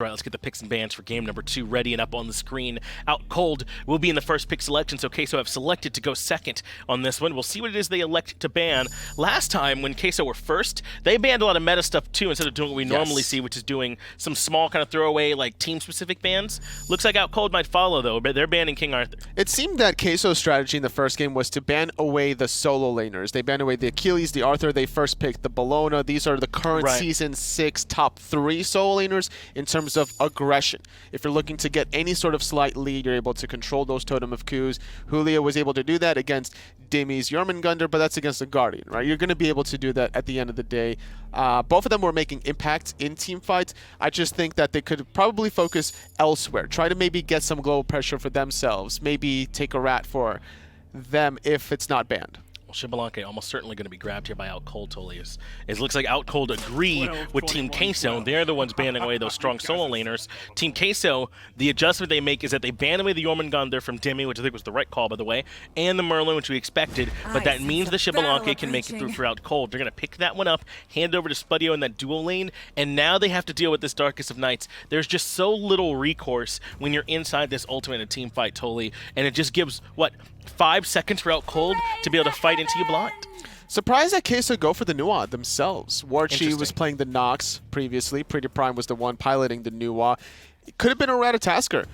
All right, let's get the picks and bans for game number 2 ready and up on the screen. OutCold will be in the first pick selection, so Queso have selected to go second on this one. We'll see what it is they elect to ban. Last time, when Queso were first, they banned a lot of meta stuff too, instead of doing what we normally see, which is doing some small kind of throwaway, like team-specific bans. Looks like OutCold might follow, though, but they're banning King Arthur. It seemed that Queso's strategy in the first game was to ban away the solo laners. They banned away the Achilles, the Arthur. They first picked the Bellona. These are the current Season 6 top 3 solo laners in terms of aggression. If you're looking to get any sort of slight lead, you're able to control those Totem of Qs. Julio was able to do that against Dimi's Jormungandr, but that's against a Guardian, right? You're going to be able to do that at the end of the day. Both of them were making impact in team fights. I just think that they could probably focus elsewhere. Try to maybe get some global pressure for themselves. Maybe take a rat for them if it's not banned. Well, Xbalanque almost certainly going to be grabbed here by OutCold totally. It looks like OutCold agree with Team Queso. They're the ones banning away those strong solo laners. Team Queso, the adjustment they make is that they ban away the Jormungandr from Dimi, which I think was the right call, by the way, and the Merlin, which we expected. But that means the Xbalanque can make it through for OutCold. They're going to pick that one up, hand it over to Spudio in that dual lane, and now they have to deal with this Darkest of Nights. There's just so little recourse when you're inside this ultimate in a team fight totally, and it just gives, what, 5 seconds for OutCold to be able to fight into you blind. Surprised that Queso go for the Nuwa themselves. Warchi was playing the Nox previously. PrettyPriMe was the one piloting the Nuwa. It could have been a Ratatasker,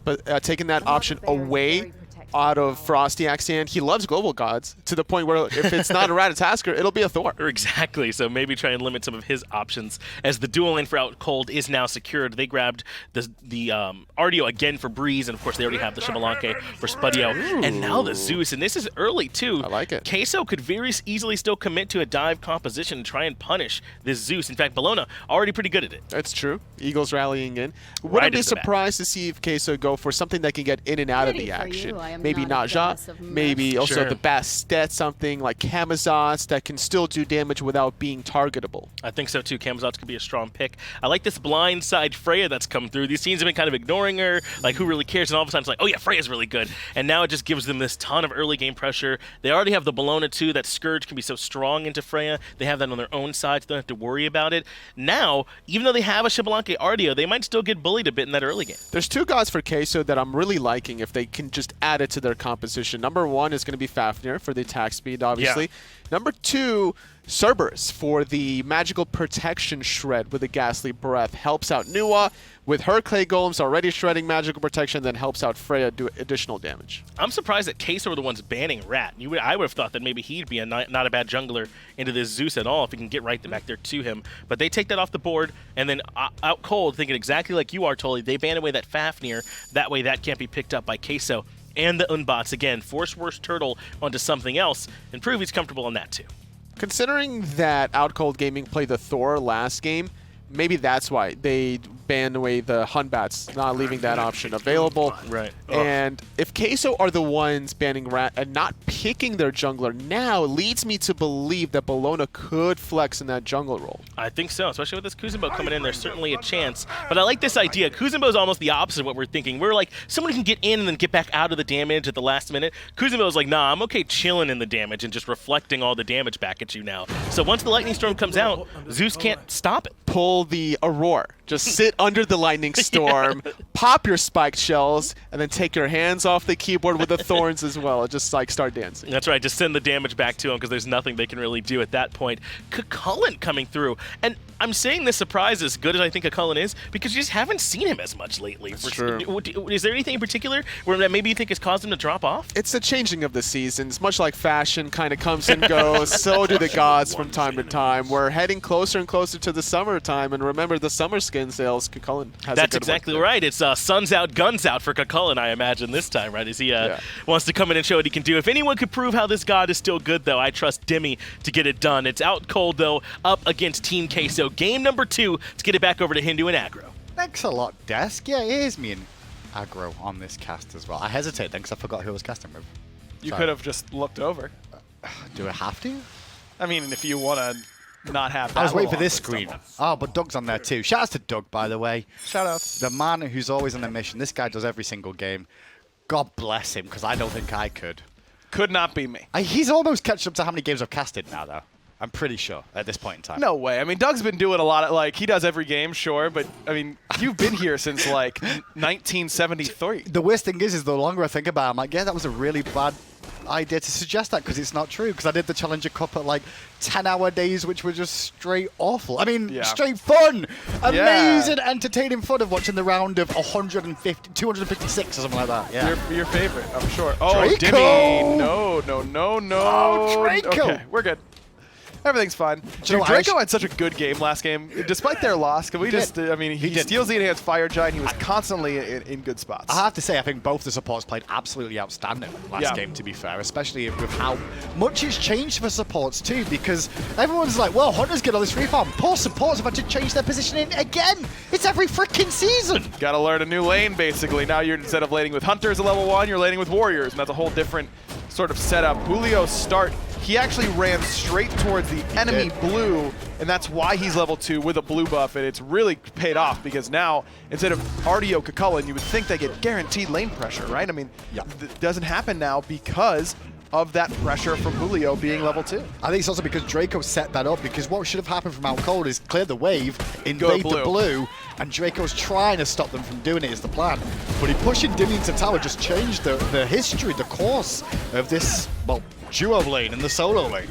but taking that option away out of FrostiaK's hand. He loves global gods to the point where if it's not a Ratatasker, it'll be a Thor. Exactly, so maybe try and limit some of his options as the dual lane for OutCold is now secured. They grabbed the Artio again for Breez, and of course they already have the Xbalanque for Spudio, and now the Zeus, and this is early too. I like it. Queso could very easily still commit to a dive composition and try and punish this Zeus. In fact, Bellona already pretty good at it. That's true. Eagles rallying in. Wouldn't be surprised to see if Queso go for something that can get in and out of the action. Maybe Naja, maybe also the Bastet, something like Camazotz that can still do damage without being targetable. I think so too. Camazotz could be a strong pick. I like this blindside Freya that's come through. These teams have been kind of ignoring her, like who really cares, and all of a sudden it's like, oh yeah, Freya's really good. And now it just gives them this ton of early game pressure. They already have the Bellona too. That Scourge can be so strong into Freya. They have that on their own side, so they don't have to worry about it. Now, even though they have a Xbalanque Artio, they might still get bullied a bit in that early game. There's 2 gods for Queso that I'm really liking if they can just add it to their composition. Number 1 is going to be Fafnir for the attack speed, obviously. Yeah. Number 2, Cerberus for the magical protection shred with the Ghastly Breath. Helps out Nuwa with her Clay Golems already shredding magical protection, then helps out Freya do additional damage. I'm surprised that Queso were the ones banning Rat. I would have thought that maybe he'd be not a bad jungler into this Zeus at all if he can get right back there to him. But they take that off the board, and then OutCold, thinking exactly like you are, Tully, they ban away that Fafnir. That way that can't be picked up by Queso. And the Unbots, again, force WorstTurttle onto something else and prove he's comfortable on that too. Considering that OutCold Gaming played the Thor last game, maybe that's why they banned away the Hunbats, not leaving that option available. Right. And if Queso are the ones banning Rat and not picking their jungler now, leads me to believe that Bellona could flex in that jungle role. I think so, especially with this Kuzenbo coming in, there's certainly a chance. But I like this idea. Kuzenbo is almost the opposite of what we're thinking. We're like, someone can get in and then get back out of the damage at the last minute. Kuzenbo is like, nah, I'm okay chilling in the damage and just reflecting all the damage back at you now. So once the Lightning Storm comes out, Zeus can't stop it. Pull the Aurora. Just sit under the lightning storm, pop your spiked shells, and then take your hands off the keyboard with the thorns as well. Just like start dancing. That's right. Just send the damage back to him because there's nothing they can really do at that point. Chulainn coming through. And I'm saying this surprise as good as I think Chulainn is because you just haven't seen him as much lately. That's true. Is there anything in particular where maybe you think has caused him to drop off? It's the changing of the seasons. Much like fashion kind of comes and goes, so do the gods from time to time. We're heading closer and closer to the summertime, and remember the summer skin sales. Chulainn has That's exactly right. It's suns out, guns out for Chulainn, I imagine, this time, right? As he wants to come in and show what he can do. If anyone could prove how this god is still good, though, I trust Dimi to get it done. It's OutCold, though, up against Team Queso. Game number 2. Let's get it back over to Hindu and Aggro. Thanks a lot, Desk. Yeah, it is me and Aggro on this cast as well. I hesitate then because I forgot who I was casting with. You could have just looked over. Do I have to? I mean, if you want to not have that. I was waiting for this screen. Oh, but Doug's on there too. Shout out to Doug, by the way. Shout outs. The man who's always on a mission. This guy does every single game. God bless him, because I don't think I could. Could not be me. He's almost catched up to how many games I've casted now, though. I'm pretty sure at this point in time. No way. I mean, Doug's been doing a lot of, like, he does every game, sure, but, I mean, you've been here since, like, 1973. The worst thing is the longer I think about it, I'm like, yeah, that was a really bad idea to suggest that, because it's not true, because I did the Challenger Cup at, like, 10-hour days, which were just straight awful. I mean, straight fun! Amazing, entertaining fun of watching the round of 256 or something like that. Yeah. Your favorite, I'm sure. Oh, Draco! Dimi! No. Oh, Draco! Okay, we're good. Everything's fine. Dude, Draco had such a good game last game, despite their loss. Can we I mean, he steals the enhanced Fire Giant. He was constantly in good spots. I have to say, I think both the supports played absolutely outstanding last game, to be fair, especially with how much it's changed for supports too, because everyone's like, well, Hunter's good on this reform. Poor supports have had to change their positioning again. It's every freaking season. Got to learn a new lane, basically. Now you're, instead of laning with Hunters at level 1, you're laning with Warriors, and that's a whole different sort of setup. Julio's start, he actually ran straight towards the enemy blue, and that's why he's level 2 with a blue buff, and it's really paid off, because now, instead of Artio, Chulainn, you would think they get guaranteed lane pressure, right? I mean, it doesn't happen now because of that pressure from Julio being level 2. I think it's also because Draco set that up, because what should have happened from OutCold is clear the wave, invade the blue, and Draco's trying to stop them from doing it is the plan. But he pushing Dimi into tower just changed the history, the course of this, well, duo lane and the solo lane.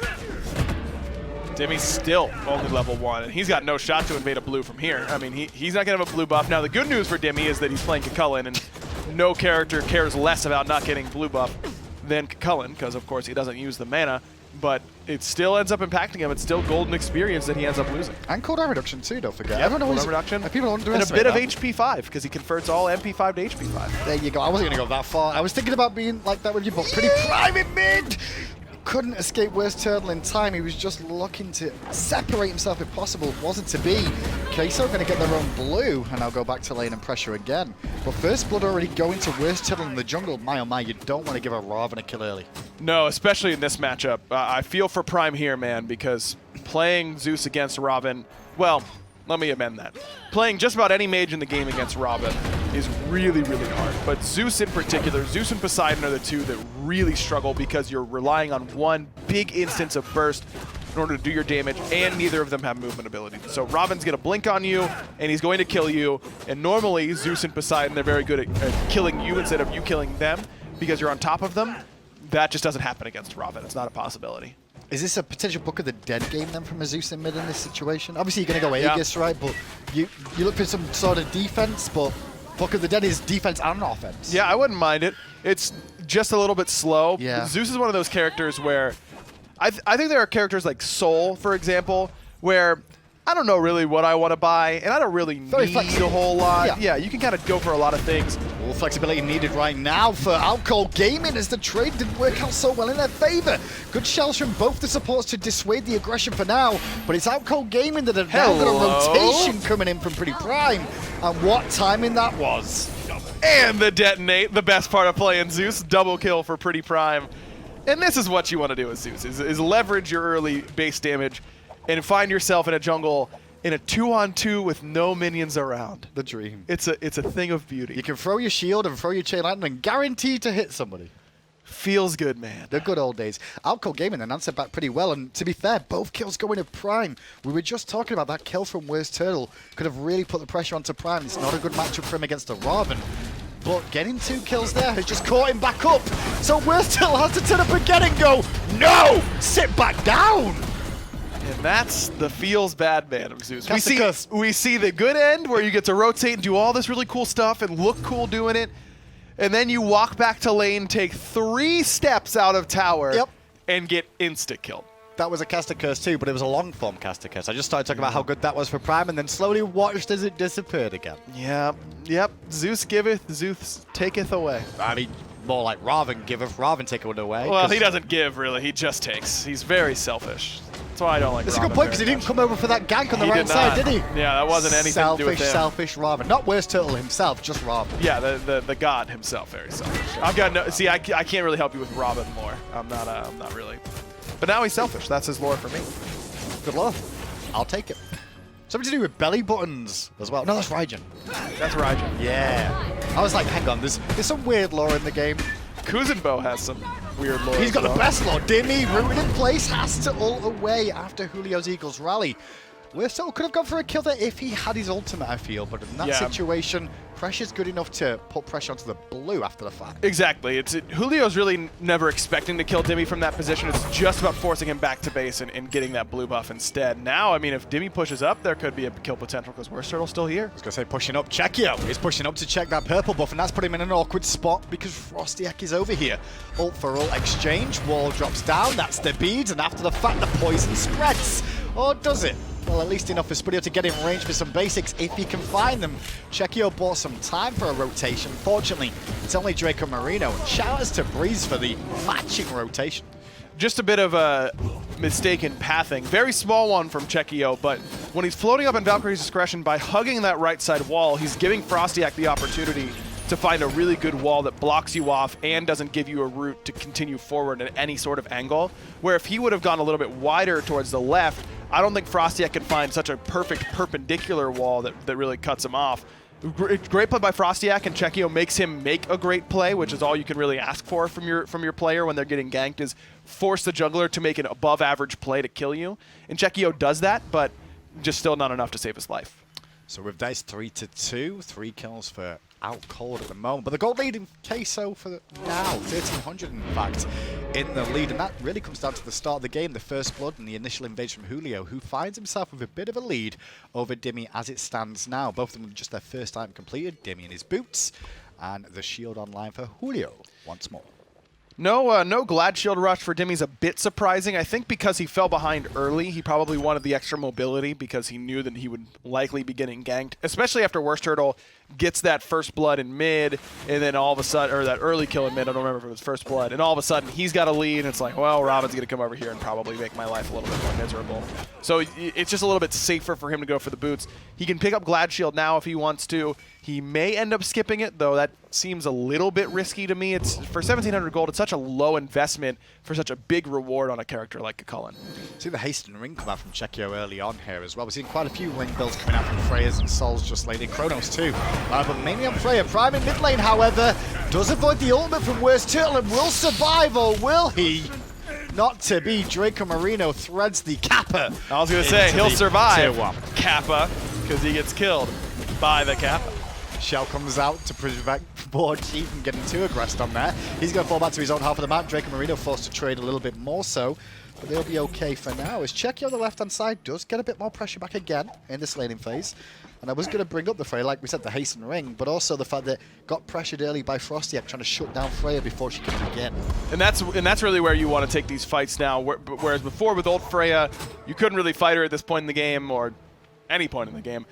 Dimi's still only level 1, and he's got no shot to invade a blue from here. I mean, he's not going to have a blue buff. Now, the good news for Dimi is that he's playing Chulainn, and no character cares less about not getting blue buff than Chulainn, because, of course, he doesn't use the mana, but it still ends up impacting him. It's still golden experience that he ends up losing. And cooldown reduction, too, don't forget. Yeah, cooldown reduction. People underestimate and a bit of HP 5, because he converts all MP5 to HP 5. There you go. I wasn't going to go that far. I was thinking about being like that with you, but PrettyPriMe in mid! Couldn't escape WorstTurttle in time. He was just looking to separate himself if possible. Wasn't to be. Queso going to get their own blue, and I'll go back to lane and pressure again. But first blood already going to WorstTurttle in the jungle. My oh my, you don't want to give a Ravana a kill early. No, especially in this matchup. I feel for Prime here, man, because playing Zeus against Robin, well, let me amend that. Playing just about any mage in the game against Robin is really, really hard. But Zeus in particular, Zeus and Poseidon are the two that really struggle, because you're relying on one big instance of burst in order to do your damage, and neither of them have movement ability. So Robin's going to blink on you, and he's going to kill you. And normally, Zeus and Poseidon, they're very good at killing you instead of you killing them, because you're on top of them. That just doesn't happen against Robin. It's not a possibility. Is this a potential Book of the Dead game then from a Zeus in mid in this situation? Obviously you're going to go Aegis, right? But you look for some sort of defense, but Book of the Dead is defense and offense. Yeah, I wouldn't mind it. It's just a little bit slow. Yeah. Zeus is one of those characters where I think there are characters like Soul, for example, where I don't know really what I want to buy, and I don't really need a whole lot. Yeah, you can kind of go for a lot of things. All flexibility needed right now for OutCold Gaming, as the trade didn't work out so well in their favor. Good shells from both the supports to dissuade the aggression for now, but it's OutCold Gaming that have now got a rotation coming in from PrettyPriMe, and what timing that was. And the detonate, the best part of playing Zeus, double kill for PrettyPriMe. And this is what you want to do with Zeus, is leverage your early base damage and find yourself in a jungle in a 2-on-2 with no minions around. The dream. It's a thing of beauty. You can throw your shield and throw your chain lightning and guarantee to hit somebody. Feels good, man. The good old days. OutCold Gaming then answered back pretty well, and to be fair, both kills going to Prime. We were just talking about that kill from WorstTurttle could have really put the pressure onto Prime. It's not a good matchup for him against a Raven. But getting 2 kills there has just caught him back up. So WorstTurttle has to turn up again and go, no! Sit back down! And that's the feels bad man of Zeus. We see the good end where you get to rotate and do all this really cool stuff and look cool doing it. And then you walk back to lane, take 3 steps out of tower, and get insta-killed. That was a caster curse too, but it was a long-form caster curse. I just started talking about how good that was for Prime and then slowly watched as it disappeared again. Yep. Zeus giveth, Zeus taketh away. I mean, more like Raven giveth, Raven taketh away. Well, he doesn't give, really. He just takes. He's very selfish. That's why I don't like That's Raven a good point, because he didn't come over for that gank on the right side, did he? Yeah, that wasn't anything to do with him. Selfish Raven. Not WorstTurttle himself, just Raven. Yeah, the god himself, very selfish. I've got no. See, I can't really help you with Raven lore. I'm not really. But now he's selfish. That's his lore for me. Good lore. I'll take it. Something to do with belly buttons as well. No, that's Raijin. That's Raijin. Yeah. I was like, hang on, there's some weird lore in the game. Kuzenbo has some weird lore. He's got as well. the best lore. Dimi, rooted in place, has to ult away after Julio's Eagles rally. WorstTurttle could have gone for a kill there if he had his ultimate, I feel, but in that situation, pressure's good enough to put pressure onto the blue after the fact. Exactly. Julio's really never expecting to kill Dimi from that position. It's just about forcing him back to base and getting that blue buff instead. Now, I mean, if Dimi pushes up, there could be a kill potential because WorstTurtle's still here. I was going to say pushing up. Chekio is pushing up to check that purple buff, and that's put him in an awkward spot because FrostiaK is over here. Ult for ult exchange. Wall drops down. That's the beads, and after the fact, the poison spreads. Or does it? Well, at least enough for Spudio to get in range for some basics if he can find them. Chekio bought some time for a rotation. Fortunately, it's only Dracomarino. Shout outs to Breez for the matching rotation. Just a bit of a mistaken pathing. Very small one from Chekio, but when he's floating up in Valkyrie's discretion by hugging that right side wall, he's giving FrostiaK the opportunity to find a really good wall that blocks you off and doesn't give you a route to continue forward at any sort of angle. Where if he would have gone a little bit wider towards the left, I don't think FrostiaK can find such a perfect perpendicular wall that really cuts him off. Great play by FrostiaK, and Chekio makes him make a great play, which is all you can really ask for from your player when they're getting ganked, is force the jungler to make an above average play to kill you. And Chekio does that, but just still not enough to save his life. So with dice 3-2, 3 kills for OutCold at the moment. But the gold lead in Queso for now, 1,300 in fact, in the lead. And that really comes down to the start of the game, the first blood and the initial invasion from Julio, who finds himself with a bit of a lead over Dimi as it stands now. Both of them just their first time completed, Dimi in his boots, and the shield online for Julio once more. No Glad Shield rush for Dimi's a bit surprising. I think because he fell behind early, he probably wanted the extra mobility because he knew that he would likely be getting ganked, especially after WorstTurttle gets that first blood in mid, and then all of a sudden, or that early kill in mid, I don't remember if it was first blood, and all of a sudden he's got a lead, and it's like, well, Robin's going to come over here and probably make my life a little bit more miserable. So it's just a little bit safer for him to go for the boots. He can pick up Glad Shield now if he wants to. He may end up skipping it, though that seems a little bit risky to me. It's for 1,700 gold, it's such a low investment for such a big reward on a character like Cullen. See the haste and ring come out from Chekio early on here as well. We're seeing quite a few ring builds coming out from Freya's and Sol's just late in Chronos too. But mainly on Freya. Prime in mid lane, however, does avoid the ultimate from WorstTurttle and will survive, or will he? Not to be. Dracomarino threads the Kappa. I was going to say, he'll survive Kappa because he gets killed by the Kappa. Shell comes out to prevent Warchi from getting too aggressed on there. He's going to fall back to his own half of the map. Dracomarino forced to trade a little bit more so, but they'll be okay for now. As Chekio on the left-hand side does get a bit more pressure back again in this laning phase. And I was going to bring up the Freya, like we said, the haste and ring, but also the fact that got pressured early by FrostiaK trying to shut down Freya before she could begin. And that's really where you want to take these fights now. Whereas before with old Freya, you couldn't really fight her at this point in the game or any point in the game.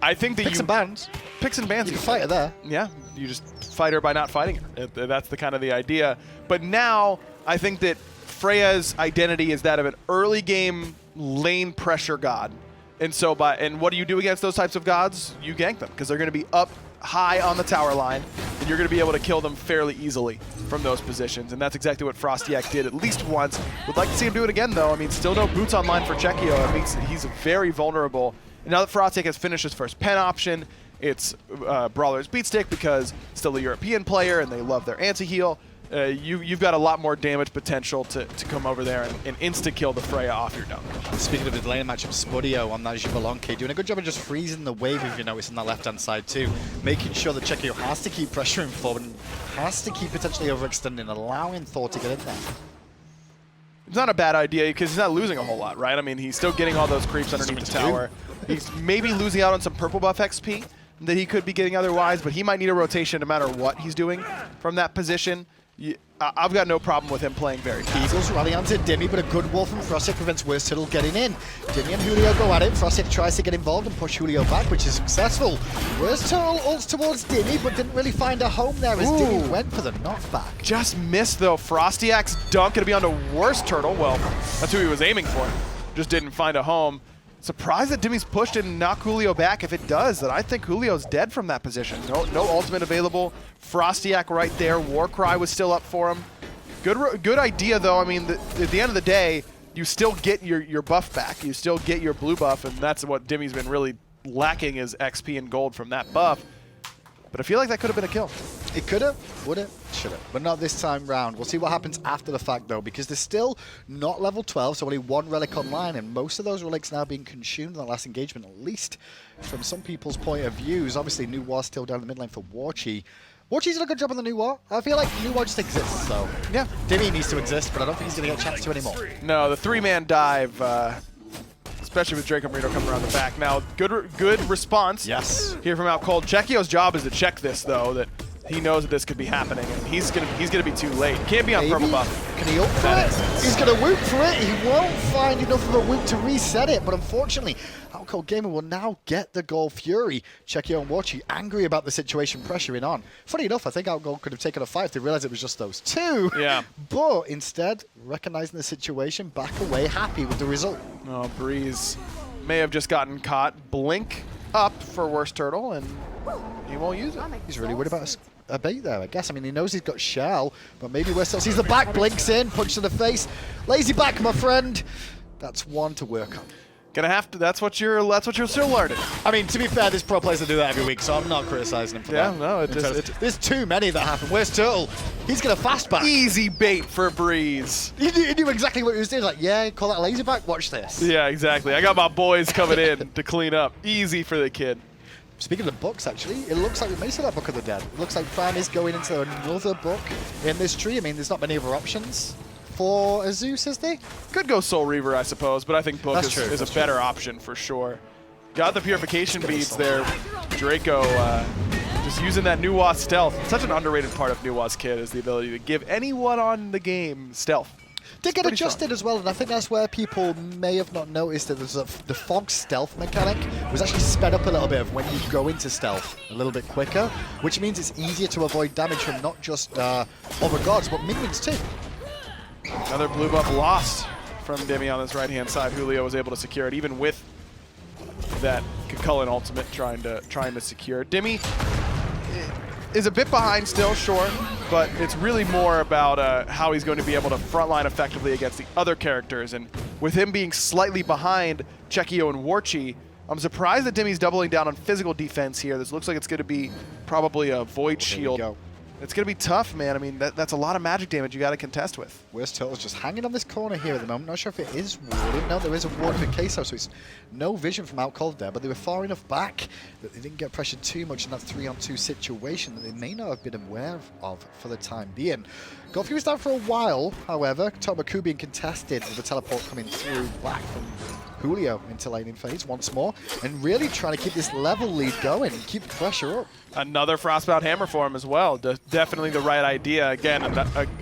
I think that Picks and bans. Picks and bans. You can fight her there. Yeah, you just fight her by not fighting her. That's the kind of the idea. But now I think that Freya's identity is that of an early game lane pressure god. And so and what do you do against those types of gods? You gank them because they're going to be up high on the tower line, and you're going to be able to kill them fairly easily from those positions. And that's exactly what FrostiaK did at least once. Would like to see him do it again, though. I mean, still no boots online for Chekio. It means he's very vulnerable. And now that FrostiaK has finished his first pen option, it's Brawler's Beat Stick because still a European player and they love their anti-heal. You've got a lot more damage potential to come over there and insta-kill the Freya off your dome. Speaking of the lane matchup, Spudio on that Xbalanque doing a good job of just freezing the wave, if you notice, on that left-hand side too. Making sure that Chekio has to keep pressuring forward and has to keep potentially overextending, allowing Thor to get in there. It's not a bad idea because he's not losing a whole lot, right? I mean, he's still getting all those creeps underneath the tower. He's maybe losing out on some purple buff XP that he could be getting otherwise, but he might need a rotation no matter what he's doing from that position. I've got no problem with him playing very fast. Eagles rally onto Dimi, but a good wall from FrostiaK prevents WorstTurttle getting in. Dimi and Julio go at it. FrostiaK tries to get involved and push Julio back, which is successful. WorstTurtle ults towards Dimi, but didn't really find a home there as Dimi went for the knockback. Just missed, though. FrostiaK's dunk going to be onto WorstTurtle. Well, that's who he was aiming for. Just didn't find a home. Surprised that Dimi's pushed and knock Julio back. If it does, then I think Julio's dead from that position. No ultimate available. FrostiaK right there. Warcry was still up for him. Good idea, though. I mean, at the end of the day, you still get your buff back. You still get your blue buff, and that's what Dimi's been really lacking is XP and gold from that buff. But I feel like that could have been a kill. It could have, would it? should have, but not this time round. We'll see what happens after the fact, though, because they're still not level 12, so only one relic online, and most of those relics now being consumed in the last engagement, at least from some people's point of views. Obviously, New War still down the mid lane for Warchi. Warchi's done a good job on the New War. I feel like New War just exists, so yeah, Dimi needs to exist, but I don't think he's going to get a chance to anymore. No, the three-man dive, especially with Dracomarino coming around the back. Now, good response. Yes. Here from OutCold. Chekio's job is to check this, though, that he knows that this could be happening, and he's gonna be too late. Can't be on purple buff. Can he ult for it? He's gonna whoop for it. He won't find enough of a whoop to reset it, but unfortunately, OutCold Gamer will now get the goal. Fury, Chekio and Warchi angry about the situation pressuring on. Funny enough, I think OutCold could have taken a fight if they realized it was just those two. Yeah. But instead, recognizing the situation, back away, happy with the result. Oh, Breez may have just gotten caught. Blink up for WorstTurttle, and he won't use it. He's really worried about a bait there, I guess. I mean, he knows he's got Shell, but maybe WorstTurttle sees the back, blinks in, punch to the face. Lazy back, my friend. That's one to work on. Gonna have to. That's what you're still learning. I mean, to be fair, there's pro players that do that every week, so I'm not criticizing him for that. Yeah, no, there's too many that happen. Where's Turtle? He's gonna fast back. Easy bait for Breez. He knew exactly what he was doing. Like, yeah, call that a lazy back. Watch this. Yeah, exactly. I got my boys coming in to clean up. Easy for the kid. Speaking of books, actually, it looks like we may see that Book of the Dead. It looks like Prime is going into another book in this tree. I mean, there's not many other options for a Zeus, is there? Could go Soul Reaver, I suppose, but I think Book is a better option for sure. Got the Purification beads there. Draco just using that Nuwa stealth. Such an underrated part of Nuwa's kit is the ability to give anyone on the game stealth. Did get adjusted as well, and I think that's where people may have not noticed that there's the fog stealth mechanic was actually sped up a little bit of when you go into stealth a little bit quicker, which means it's easier to avoid damage from not just other gods, but minions too. Another blue buff lost from Dimi on this right-hand side. Julio was able to secure it, even with that Kuzenbo ultimate trying to secure it. Dimi is a bit behind still, sure, but it's really more about how he's going to be able to frontline effectively against the other characters. And with him being slightly behind Chekio and Warchi, I'm surprised that Dimi's doubling down on physical defense here. This looks like it's going to be probably a Void Shield. It's going to be tough, man. I mean, that's a lot of magic damage you got to contest with. WorstTurtle's just hanging on this corner here at the moment. Not sure if it is warded. No, there is a ward for Queso, so it's no vision from OutCold there, but they were far enough back that they didn't get pressured too much in that 3-on-2 situation that they may not have been aware of for the time being. Golfy was down for a while, however. Tomaku being contested with the teleport coming through back from Julio into laning phase once more, and really trying to keep this level lead going and keep the pressure up. Another Frostbound Hammer for him as well. Definitely the right idea. Again,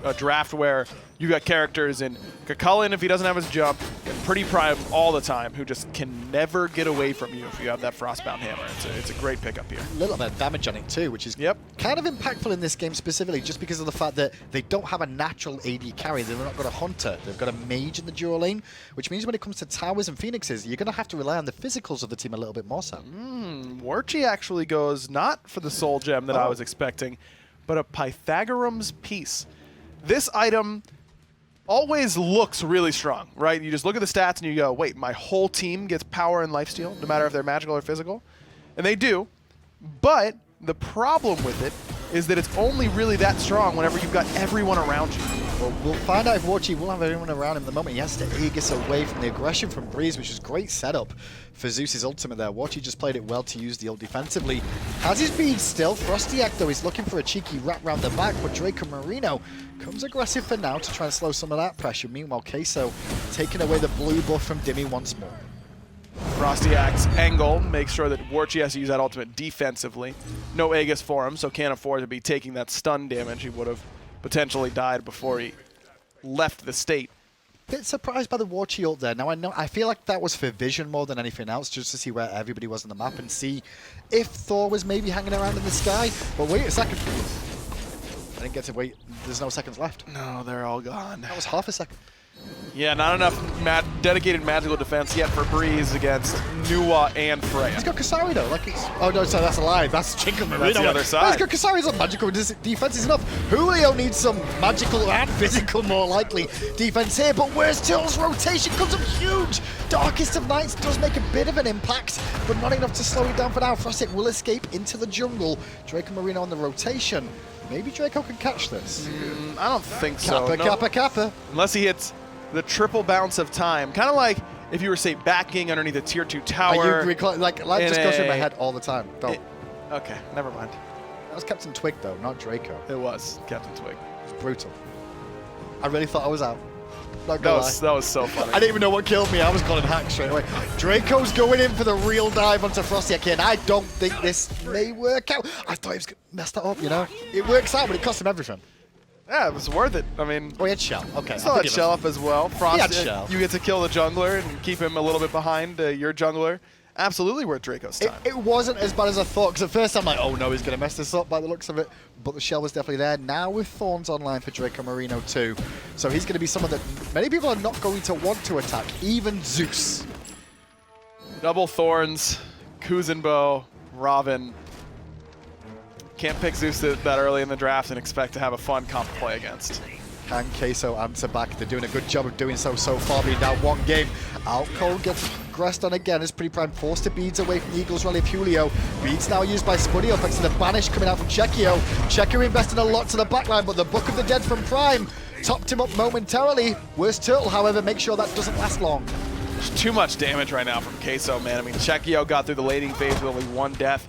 a draft where you got characters in Chulainn if he doesn't have his jump, and PrettyPriMe all the time, who just can never get away from you if you have that Frostbound Hammer. It's a great pickup here. A little bit of damage on it too, which is kind of impactful in this game specifically, just because of the fact that they don't have a natural AD carry. They've not got a Hunter. They've got a Mage in the dual lane, which means when it comes to towers and Phoenixes, you're going to have to rely on the physicals of the team a little bit more so. Warchi actually goes not for the Soul Gem that I was expecting, but a Pythagorean's Piece. This item always looks really strong, right? You just look at the stats and you go, wait, my whole team gets power and lifesteal, no matter if they're magical or physical? And they do, but the problem with it is that it's only really that strong whenever you've got everyone around you. Well, we'll find out if Warchi will have everyone around him at the moment. He has to Aegis away from the aggression from Breez, which is great setup for Zeus's ultimate there. Warchi just played it well to use the ult defensively. Has his bead still. FrostiaK, though, is looking for a cheeky wrap round the back, but Dracomarino comes aggressive for now to try and slow some of that pressure. Meanwhile, Queso taking away the blue buff from Dimi once more. FrostiaK's angle makes sure that Warchi has to use that ultimate defensively. No Aegis for him, so can't afford to be taking that stun damage. He would have potentially died before he left the state. Bit surprised by the Warchi ult there. Now I feel like that was for vision more than anything else, just to see where everybody was on the map and see if Thor was maybe hanging around in the sky. But wait a second. I didn't get to wait. There's no seconds left. No, they're all gone. That was half a second. Yeah, not enough dedicated magical defense yet for Breez against Nuwa and Freya. He's got Kasari though, like it's... Oh no, sorry, that's a lie. That's Dracomarino. That's the other side. He's got Kasari's on magical defense is enough. Julio needs some magical and physical, more likely, defense here, but WorstTurtle's rotation comes up huge. Darkest of Nights does make a bit of an impact, but not enough to slow it down for now. FrostiaK will escape into the jungle. Dracomarino on the rotation. Maybe Draco can catch this. I don't think so. Kappa, no. Kappa, Kappa. Unless he hits the triple bounce of time. Kind of like if you were, say, backing underneath a tier 2 tower. Like just goes through my head all the time. Don't. Okay, never mind. That was Captain Twig, though, not Draco. It was Captain Twig. It was brutal. I really thought I was out. Not That gonna was so funny. I didn't even know what killed me. I was calling hack straight away. Draco's going in for the real dive onto FrostiaK, and I don't think this may work out. I thought he was going to mess that up, you know? It works out, but it cost him everything. Yeah, it was worth it. I mean, Oh, he had Shell. Okay. still had Shell up as well. Frost, had Shell. you get to kill the jungler and keep him a little bit behind your jungler. Absolutely worth Draco's time. It wasn't as bad as I thought, because at first I'm like, oh no, he's going to mess this up by the looks of it. But the Shell was definitely there. Now with Thorns online for Dracomarino too. So he's going to be someone that many people are not going to want to attack, even Zeus. Double Thorns, Kuzenbo, Ravana. Can't pick Zeus that early in the draft and expect to have a fun comp to play against. Can Queso answer back? They're doing a good job of doing so far, being down one game. OutCold gets grassed on again as PrettyPriMe forced to beads away from the Eagles rally of Julio. Beads now used by Spudio thanks to the banish coming out from Chekio. Chekio invested a lot to the backline, but the Book of the Dead from Prime topped him up momentarily. WorstTurttle, however, make sure that doesn't last long. There's too much damage right now from Queso, man. I mean, Chekio got through the laning phase with only 1 death.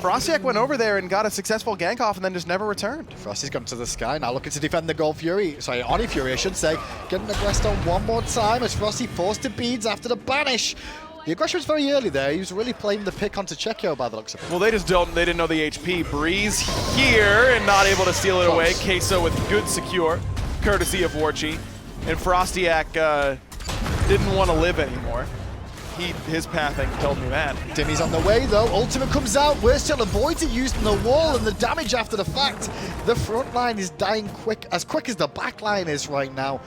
FrostiaK went over there and got a successful gank off and then just never returned. Frosty's gone to the sky, now looking to defend the Gold Fury. Sorry, Oni Fury, I should say. Getting aggressed on one more time as Frosty forced to beads after the banish. The aggression was very early there. He was really playing the pick onto Chekio by the looks of it. Well, they didn't know the HP. Breez here and not able to steal it away. Queso with good secure, courtesy of Warchi. And FrostiaK didn't want to live anymore. His pathing told me that. Dimi's on the way though. Ultimate comes out. WorstTurttle avoids it using the wall and the damage after the fact. The front line is dying quick as the back line is right now.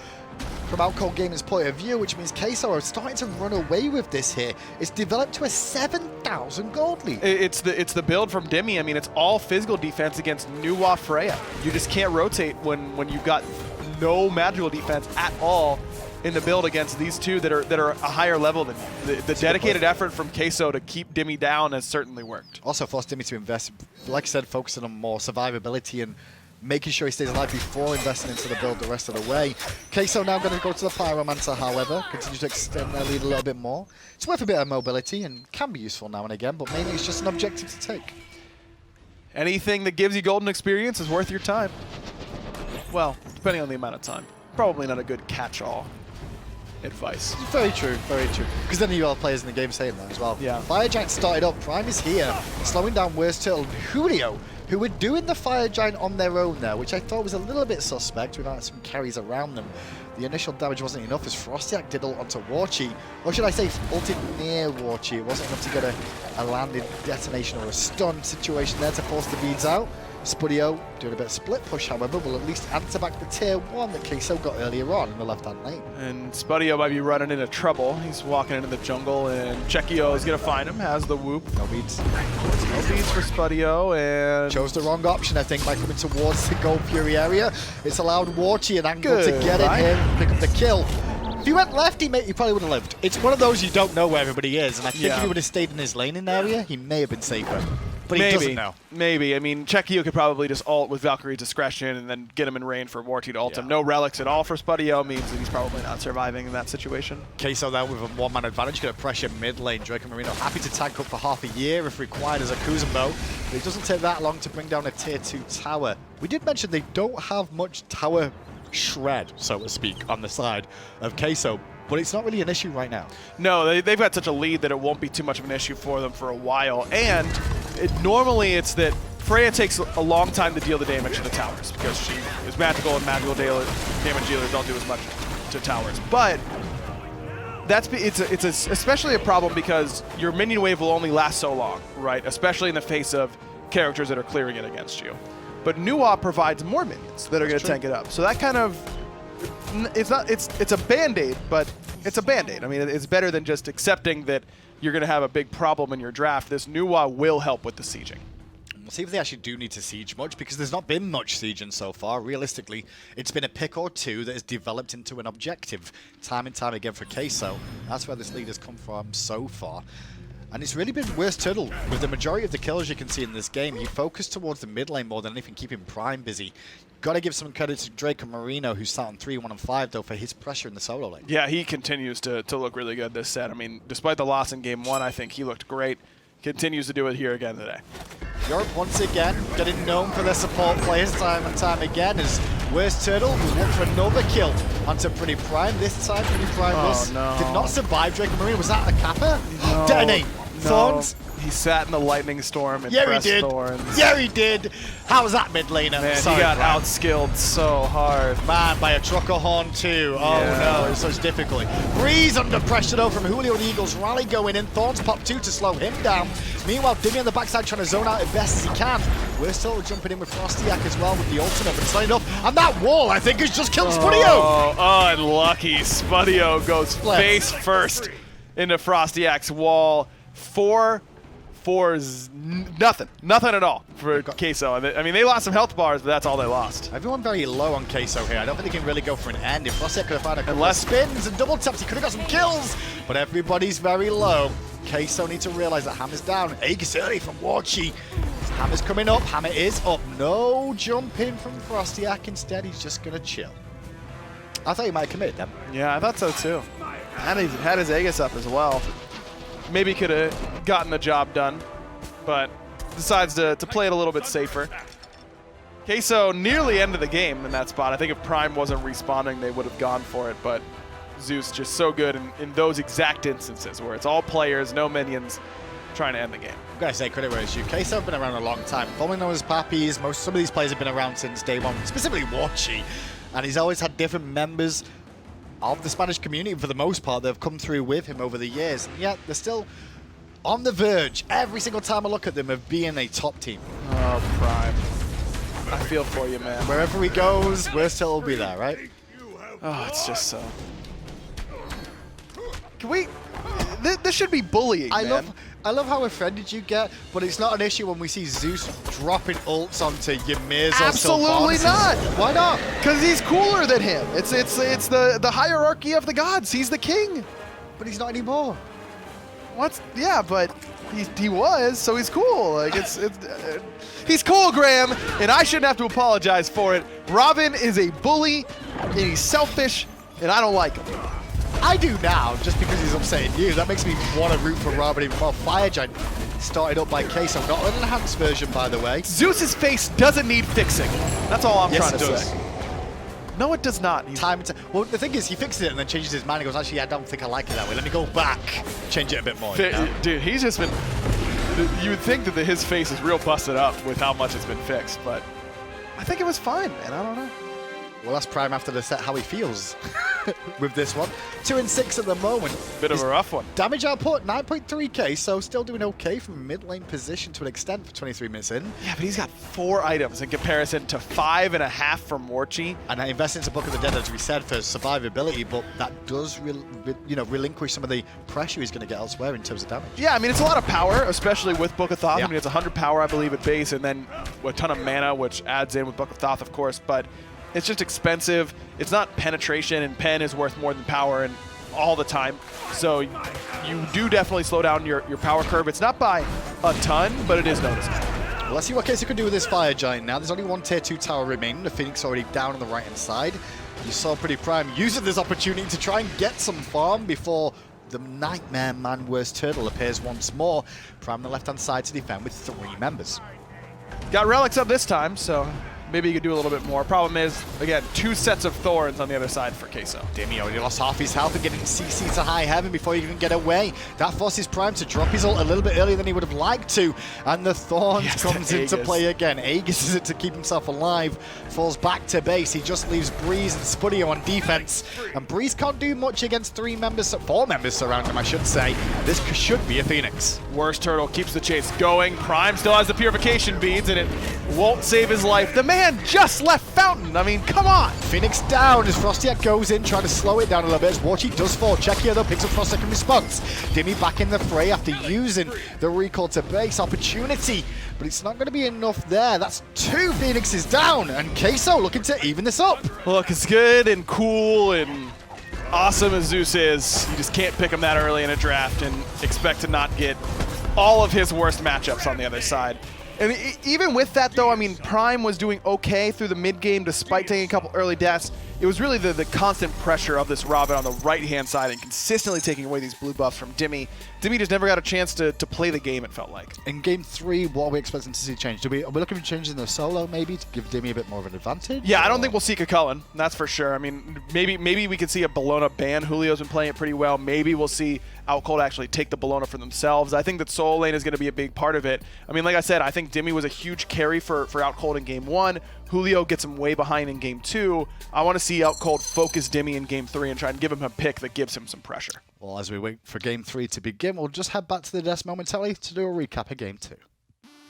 From OutCold Gaming's point of view, which means Queso are starting to run away with this here. It's developed to a 7,000 gold lead. It's the build from Dimi. I mean, it's all physical defense against Nuwa Freya. You just can't rotate when you've got no magical defense at all in the build against these two that are a higher level than you. The dedicated effort from Queso to keep Dimi down has certainly worked. Also forced Dimi to invest, like I said, focusing on more survivability and making sure he stays alive before investing into the build the rest of the way. Queso now going to go to the Pyromancer, however, continue to extend their lead a little bit more. It's worth a bit of mobility and can be useful now and again, but mainly it's just an objective to take. Anything that gives you golden experience is worth your time. Well, depending on the amount of time. Probably not a good catch-all advice. Very true, very true. Because then you have players in the game saying that as well. Yeah. Fire Giant started up, Prime is here, slowing down WorstTurttle and Julio, who were doing the Fire Giant on their own there, which I thought was a little bit suspect without some carries around them. The initial damage wasn't enough as FrostiaK did ult onto Warchi, or should I say ulted near Warchi. It wasn't enough to get a landed detonation or a stun situation there to force the beads out. Spudio doing a bit of split push, however, will at least answer back the tier 1 that Queso got earlier on in the left-hand lane. And Spudio might be running into trouble. He's walking into the jungle, and Chekio is going to find him, has the whoop. No beads. No beats for Spudio, and... Chose the wrong option, I think, by coming towards the Gold Fury area. It's allowed Warchi an angle to get in here and pick up the kill. If he went left, he probably would have lived. It's one of those you don't know where everybody is, and I think if he would have stayed in his laning area, he may have been safer. But he doesn't know. Maybe. I mean, Chekio could probably just ult with Valkyrie's discretion and then get him in range for Warchi to ult him. No relics at all for Spudio means that he's probably not surviving in that situation. Queso there with a one-man advantage, going to pressure mid lane. Dracomarino happy to tank up for half a year if required as a Kuzenbo. But it doesn't take that long to bring down a tier 2 tower. We did mention they don't have much tower shred, so to speak, on the side of Queso. But it's not really an issue right now. No, they've got such a lead that it won't be too much of an issue for them for a while. And normally it's that Freya takes a long time to deal the damage to the towers because she is magical and magical damage dealers don't do as much to towers. But it's especially a problem because your minion wave will only last so long, right? Especially in the face of characters that are clearing it against you. But Nuwa provides more minions that are going to tank it up. So that kind of... It's a band-aid, but it's a band-aid. I mean, it's better than just accepting that you're going to have a big problem in your draft. This Nuwa will help with the sieging. We'll see if they actually do need to siege much, because there's not been much sieging so far. Realistically, it's been a pick or two that has developed into an objective time and time again for Queso. That's where this lead has come from so far. And it's really been WorstTurttle. With the majority of the kills you can see in this game, he focused towards the mid lane more than anything, keeping Prime busy. Got to give some credit to Dracomarino, who's sat on 3, 1, and 5, though, for his pressure in the solo lane. Yeah, he continues to look really good this set. I mean, despite the loss in Game 1, I think he looked great. Continues to do it here again today. Europe once again getting known for their support players time and time again as WorstTurttle will look for another kill onto PrettyPriMe. This time PrettyPriMe did not survive Dracomarino. Was that a kappa? No, Detonate! no. Thorns? He sat in the lightning storm and Yeah, he pressed did. Thorns. Yeah, he did. How was that mid laner? Man, Sorry, he got Prime. outskilled so hard. Man, by a trucker horn too. Oh Yeah. no, it's such difficulty. Breez under pressure though from Julio and Eagles rally going in. Thorns pop 2 to slow him down. Meanwhile, Dimi on the backside trying to zone out as best as he can. We're still jumping in with FrostiaK as well with the ultimate, but it's not enough. And that wall, I think, has just killed Spudio. Oh, unlucky. Spudio goes face first into FrostiaK's wall. 4 nothing at all for Queso. I mean, they lost some health bars, but that's all they lost. Everyone very low on Queso here. I don't think he can really go for an end. If FrostiaK could have found a couple of spins and double taps, he could have got some kills. But everybody's very low. Queso needs to realize that Hammer's down. Aegis early from Warchi. Hammer's coming up. Hammer is up. No jumping from FrostiaK. Instead, he's just going to chill. I thought he might have committed them. Yeah, I thought so too. And he had his Aegis up as well. Maybe could have gotten the job done, but decides to play it a little bit safer. Queso nearly ended the game in that spot. I think if Prime wasn't respawning, they would have gone for it, but Zeus just so good in those exact instances where it's all players, no minions, trying to end the game. I've got to say credit where it's due. Queso have been around a long time. Formerly known as Pappies, some of these players have been around since day one, specifically Warchi, and he's always had different members of the Spanish community, for the most part, that have come through with him over the years. And yet, they're still on the verge, every single time I look at them, of being a top team. Oh, Prime. I feel for you, man. Wherever he goes, WorstTurttle will be there, right? Oh, it's just so... Can we... This should be bullying, man. I love how offended you get, but it's not an issue when we see Zeus dropping ults onto Ymir's or Absolutely Sylvanas. not. Why not? Because he's cooler than him. It's the hierarchy of the gods. He's the king. But he's not anymore. What? Yeah, but he was, so he's cool. Like he's cool, Graham, and I shouldn't have to apologize for it. Robin is a bully, and he's selfish, and I don't like him. I do now, just because he's upsetting you. That makes me want to root for Robin even more. Fire Giant started up by Queso. Not an enhanced version, by the way. Zeus's face doesn't need fixing. That's all I'm trying to Yes, it does. say. No, it does not. Well, the thing is, he fixes it and then changes his mind. He goes, actually, I don't think I like it that way. Let me go back, change it a bit more. You know? Dude, he's just been... You would think that his face is real busted up with how much it's been fixed, but I think it was fine, man. I don't know. Well, that's Prime after the set, how he feels with this one. 2 and 6 at the moment. Bit of a rough one. Damage output, 9.3k, so still doing okay from a mid-lane position to an extent for 23 minutes in. Yeah, but he's got 4 items in comparison to 5.5 from Warchi. And I invest into Book of the Dead, as we said, for survivability, but that does relinquish some of the pressure he's going to get elsewhere in terms of damage. Yeah, I mean, it's a lot of power, especially with Book of Thoth. Yeah. I mean, it's 100 power, I believe, at base, and then a ton of mana, which adds in with Book of Thoth, of course, but it's just expensive. It's not penetration, and pen is worth more than power and all the time. So you do definitely slow down your power curve. It's not by a ton, but it is noticeable. Well, let's see what Queso can do with this Fire Giant now. There's only one tier 2 tower remaining. The Phoenix already down on the right-hand side. You saw PrettyPriMe using this opportunity to try and get some farm before the Nightmare Man WorstTurttle appears once more. Prime on the left-hand side to defend with 3 members. Got relics up this time, so maybe you could do a little bit more. Problem is, again, 2 sets of Thorns on the other side for Queso. Dimi already lost half his health and getting CC to high heaven before he can get away. That forces Prime to drop his ult a little bit earlier than he would have liked to. And the Thorns comes into play again. Aegis is it to keep himself alive. Falls back to base. He just leaves Breez and Spudio on defense. And Breez can't do much against 4 members surrounding him, I should say. This should be a Phoenix. WorstTurttle keeps the chase going. Prime still has the purification beads, and it won't save his life. The man just left Fountain. I mean, come on. Phoenix down as FrostiaK goes in, trying to slow it down a little bit. As Warchi does fall. Check here though, picks up FrostiaK in response. Dimi back in the fray after using the recall to base opportunity. But it's not going to be enough there. That's 2 Phoenixes down. And Queso looking to even this up. Look, it's good and cool and awesome as Zeus is, you just can't pick him that early in a draft and expect to not get all of his worst matchups on the other side. And even with that, though, I mean, Prime was doing okay through the mid game despite taking a couple early deaths. It was really the constant pressure of this Ravana on the right-hand side and consistently taking away these blue buffs from Dimi. Dimi just never got a chance to play the game, it felt like. In Game 3, what are we expecting to see change? Are we looking for changes in the solo, maybe, to give Dimi a bit more of an advantage? Yeah, I don't think we'll see Chulainn, that's for sure. I mean, maybe we could see a Bellona ban. Julio's been playing it pretty well. Maybe we'll see OutCold actually take the Bellona for themselves. I think that solo lane is going to be a big part of it. I mean, like I said, I think Dimi was a huge carry for OutCold in Game 1. Julio gets him way behind in Game 2. I want to see OutCold focus Dimi in Game 3 and try and give him a pick that gives him some pressure. Well, as we wait for Game 3 to begin, we'll just head back to the desk momentarily to do a recap of Game 2.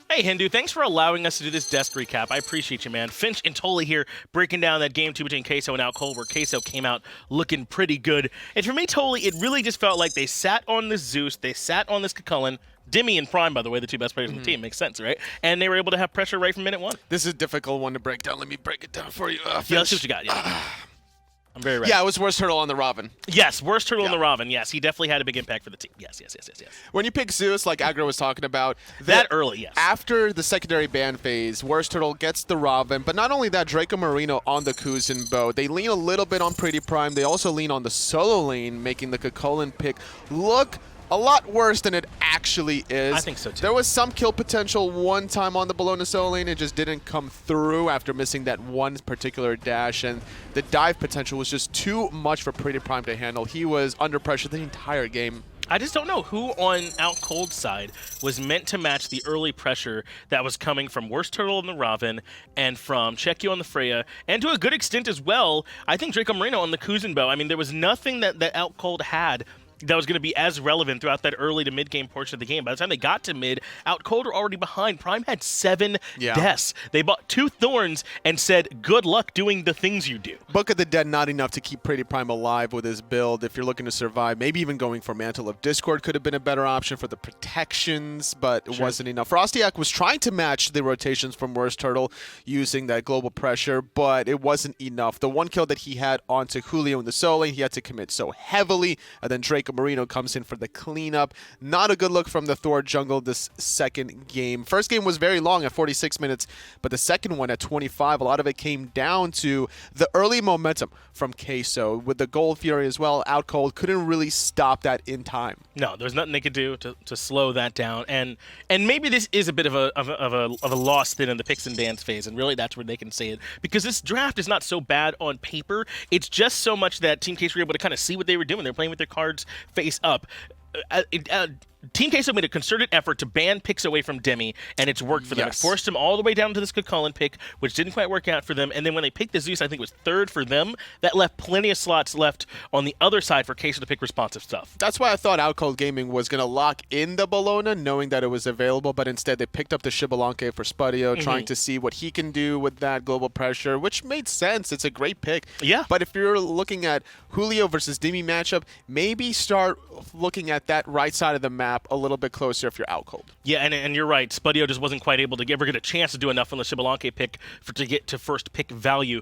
Hey, Hindu, thanks for allowing us to do this desk recap. I appreciate you, man. Finch and Tolly here breaking down that Game 2 between Queso and OutCold, where Queso came out looking pretty good. And for me, Tolly, it really just felt like they sat on this Zeus, they sat on this Chulainn, Dimi and Prime, by the way, the two best players on the team. Makes sense, right? And they were able to have pressure right from minute one. This is a difficult one to break down. Let me break it down for you. Yeah, let's see what you got. Yeah. I'm very ready. Yeah, it was WorstTurttle on the Ravana. Yes, WorstTurttle on the Ravana. Yes, he definitely had a big impact for the team. Yes. When you pick Zeus, like Agro was talking about, that early, yes. After the secondary ban phase, WorstTurtle gets the Ravana, but not only that, Dracomarino on the Kuzenbo. They lean a little bit on PrettyPriMe. They also lean on the solo lane, making the Chulainn pick look a lot worse than it actually is. I think so too. There was some kill potential one time on the Bellona solo lane. It just didn't come through after missing that one particular dash, and the dive potential was just too much for PrettyPriMe to handle. He was under pressure the entire game. I just don't know who on OutCold's side was meant to match the early pressure that was coming from WorstTurtle on the Ravana and from Chekio on the Freya, and to a good extent as well, I think Dracomarino on the Kuzenbo. I mean, there was nothing that OutCold had that was going to be as relevant throughout that early to mid-game portion of the game. By the time they got to mid, OutCold were already behind. Prime had 7 deaths. They bought 2 Thorns and said, good luck doing the things you do. Book of the Dead not enough to keep PrettyPriMe alive with his build. If you're looking to survive, maybe even going for Mantle of Discord could have been a better option for the protections, but it wasn't enough. FrostiaK was trying to match the rotations from WorstTurtle using that global pressure, but it wasn't enough. The one kill that he had onto Julio in the solo lane, he had to commit so heavily, and then Dracomarino comes in for the cleanup. Not a good look from the Thor jungle this second game. First game was very long at 46 minutes, but the second one at 25, a lot of it came down to the early momentum from Queso. With the Gold Fury as well, OutCold couldn't really stop that in time. No, there's nothing they could do to slow that down. And maybe this is a bit of a lost thing in the picks and bans phase, and really that's where they can say it. Because this draft is not so bad on paper. It's just so much that Team Queso were able to kind of see what they were doing. They're playing with their cards face up. Team Queso made a concerted effort to ban picks away from Dimi, and it's worked for them. It forced them all the way down to this Chulainn pick, which didn't quite work out for them. And then when they picked the Zeus, I think it was 3rd for them. That left plenty of slots left on the other side for Queso to pick responsive stuff. That's why I thought OutCold Gaming was going to lock in the Bellona, knowing that it was available, but instead they picked up the Xbalanque for Spudio, trying to see what he can do with that global pressure, which made sense. It's a great pick. Yeah. But if you're looking at Julio versus Dimi matchup, maybe start looking at that right side of the map a little bit closer if you're OutCold. Yeah, and you're right. Spudio just wasn't quite able to ever get a chance to do enough on the Xbalanque pick to get to first pick value.